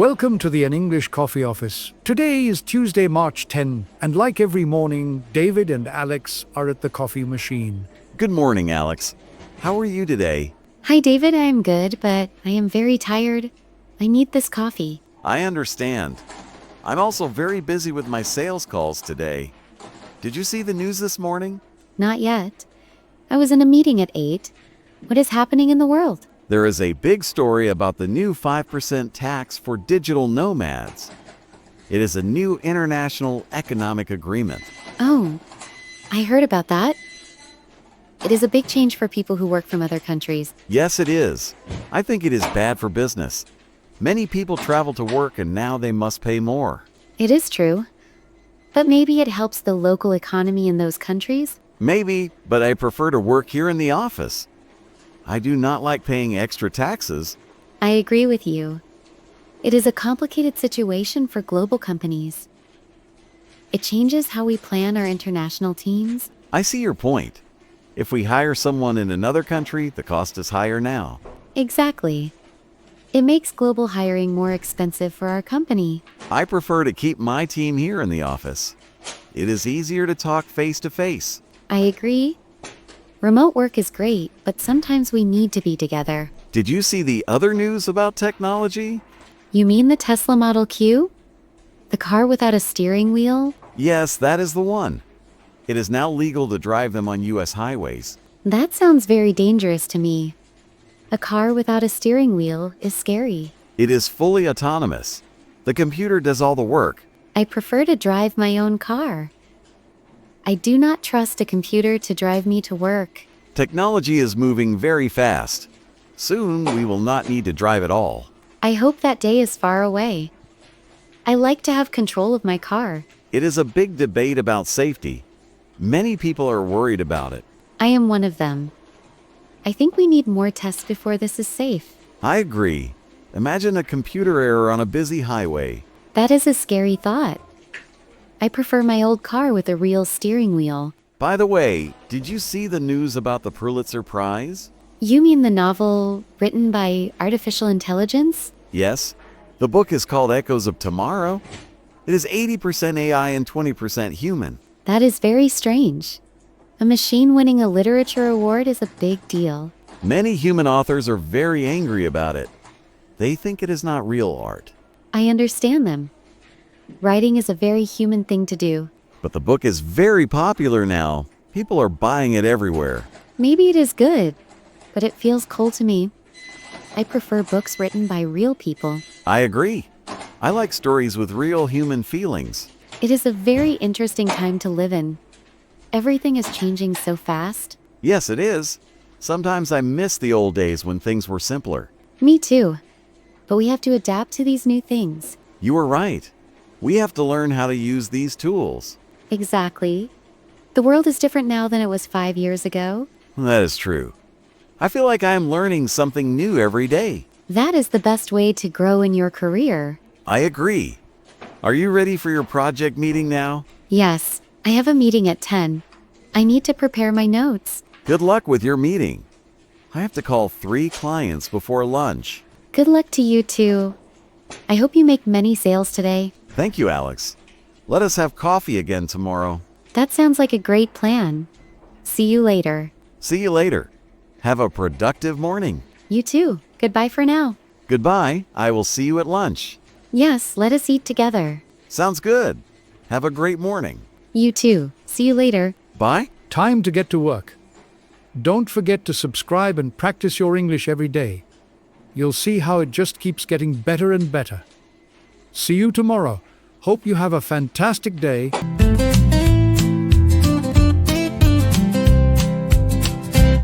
Welcome to the An English Coffee Office. Today is Tuesday, March 10, and like every morning, David and Alex are at the coffee machine. Good morning, Alex. How are you today? Hi, David. I am good, but I am very tired. I need this coffee. I understand. I'm also very busy with my sales calls today. Did you see the news this morning? Not yet. I was in a meeting at 8. What is happening in the world? There is a big story about the new 5% tax for digital nomads. It is a new international economic agreement. Oh, I heard about that. It is a big change for people who work from other countries. Yes, it is. I think it is bad for business. Many people travel to work and now they must pay more. It is true. But maybe it helps the local economy in those countries? Maybe, but I prefer to work here in the office. I do not like paying extra taxes. I agree with you. It is a complicated situation for global companies. It changes how we plan our international teams. I see your point. If we hire someone in another country, the cost is higher now. Exactly. It makes global hiring more expensive for our company. I prefer to keep my team here in the office. It is easier to talk face to face. I agree. Remote work is great, but sometimes we need to be together. Did you see the other news about technology? You mean the Tesla Model Q? The car without a steering wheel? Yes, that is the one. It is now legal to drive them on U.S. highways. That sounds very dangerous to me. A car without a steering wheel is scary. It is fully autonomous. The computer does all the work. I prefer to drive my own car. I do not trust a computer to drive me to work. Technology is moving very fast. Soon, we will not need to drive at all. I hope that day is far away. I like to have control of my car. It is a big debate about safety. Many people are worried about it. I am one of them. I think we need more tests before this is safe. I agree. Imagine a computer error on a busy highway. That is a scary thought. I prefer my old car with a real steering wheel. By the way, did you see the news about the Pulitzer Prize? You mean the novel written by artificial intelligence? Yes. The book is called Echoes of Tomorrow. It is 80% AI and 20% human. That is very strange. A machine winning a literature award is a big deal. Many human authors are very angry about it. They think it is not real art. I understand them. Writing is a very human thing to do. But the book is very popular now. People are buying it everywhere. Maybe it is good, but it feels cold to me. I prefer books written by real people. I agree. I like stories with real human feelings. It is a very interesting time to live in. Everything is changing so fast. Yes, it is. Sometimes I miss the old days when things were simpler. Me too. But we have to adapt to these new things. You are right. We have to learn how to use these tools. Exactly. The world is different now than it was 5 years ago. That is true. I feel like I am learning something new every day. That is the best way to grow in your career. I agree. Are you ready for your project meeting now? Yes, I have a meeting at 10. I need to prepare my notes. Good luck with your meeting. I have to call 3 clients before lunch. Good luck to you too. I hope you make many sales today. Thank you, Alex. Let us have coffee again tomorrow. That sounds like a great plan. See you later. See you later. Have a productive morning. You too. Goodbye for now. Goodbye. I will see you at lunch. Yes, let us eat together. Sounds good. Have a great morning. You too. See you later. Bye. Time to get to work. Don't forget to subscribe and practice your English every day. You'll see how it just keeps getting better and better. See you tomorrow. Hope you have a fantastic day.